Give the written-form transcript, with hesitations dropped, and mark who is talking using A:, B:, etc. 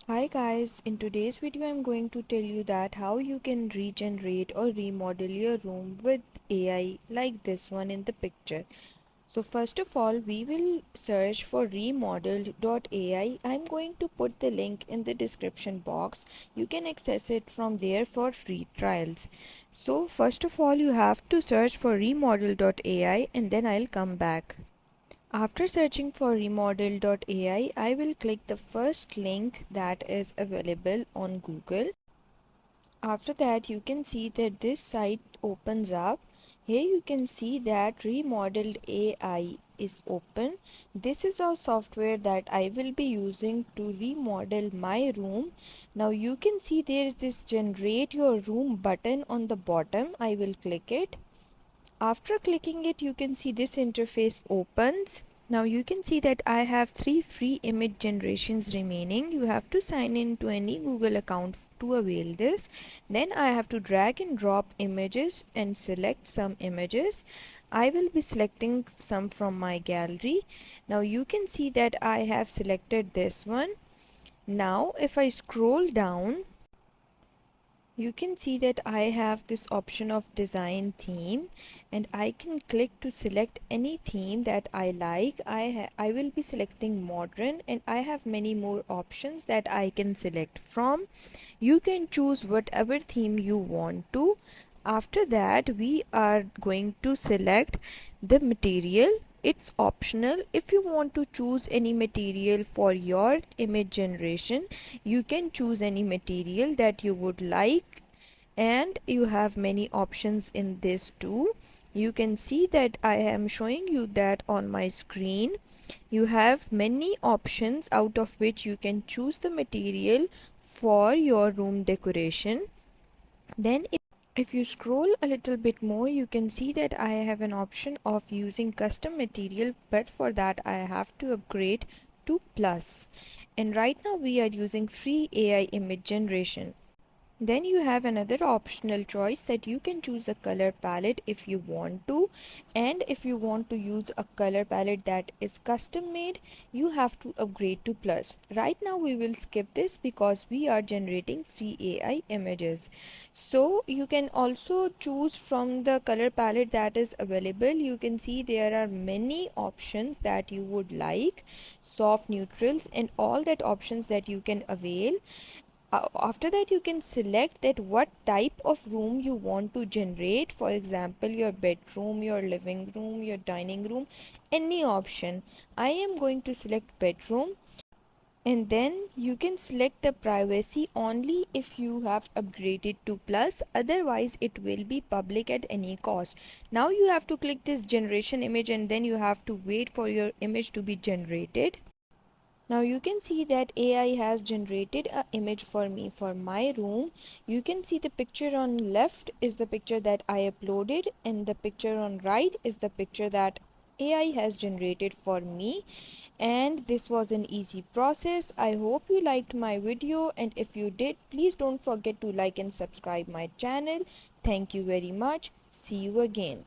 A: Hi guys, in today's video I'm going to tell you that how you can regenerate or remodel your room with AI like this one in the picture. So first of all we will search for Remodeled.ai. I'm going to put the link in the description box. You can access it from there for free trials. So first of all you have to search for Remodeled.ai and then I'll come back. After searching for Remodeled.ai, I will click the first link that is available on Google. After that, you can see that this site opens up. Here you can see that Remodeled AI is open. This is our software that I will be using to remodel my room. Now you can see there is this generate your room button on the bottom. I will click it. After clicking it, you can see this interface opens. Now you can see that I have 3 free image generations remaining. You have to sign in to any Google account to avail this. Then I have to drag and drop images and select some images. I will be selecting some from my gallery. Now you can see that I have selected this one. Now if I scroll down, you can see that I have this option of design theme and I can click to select any theme that I like. I will be selecting modern and I have many more options that I can select from. You can choose whatever theme you want to. After that we are going to select the material. It's optional. If you want to choose any material for your image generation, you can choose any material that you would like, and you have many options in this too. You can see that I am showing you that on my screen. You have many options out of which you can choose the material for your room decoration. Then if you scroll a little bit more, you can see that I have an option of using custom material, but for that I have to upgrade to plus. And right now we are using free AI image generation. Then you have another optional choice that you can choose a color palette if you want to, and if you want to use a color palette that is custom made, you have to upgrade to plus. Right now we will skip this because we are generating free AI images. So you can also choose from the color palette that is available. You can see there are many options that you would like, soft, neutrals, and all that options that you can avail. After that you can select that what type of room you want to generate. For example, your bedroom, your living room, your dining room, any option. I am going to select bedroom, and then you can select the privacy only if you have upgraded to plus, otherwise it will be public at any cost. Now you have to click this generation image and then you have to wait for your image to be generated. Now you can see that AI has generated an image for me for my room. You can see the picture on left is the picture that I uploaded and the picture on right is the picture that AI has generated for me. And this was an easy process. I hope you liked my video, and if you did, please don't forget to like and subscribe my channel. Thank you very much. See you again.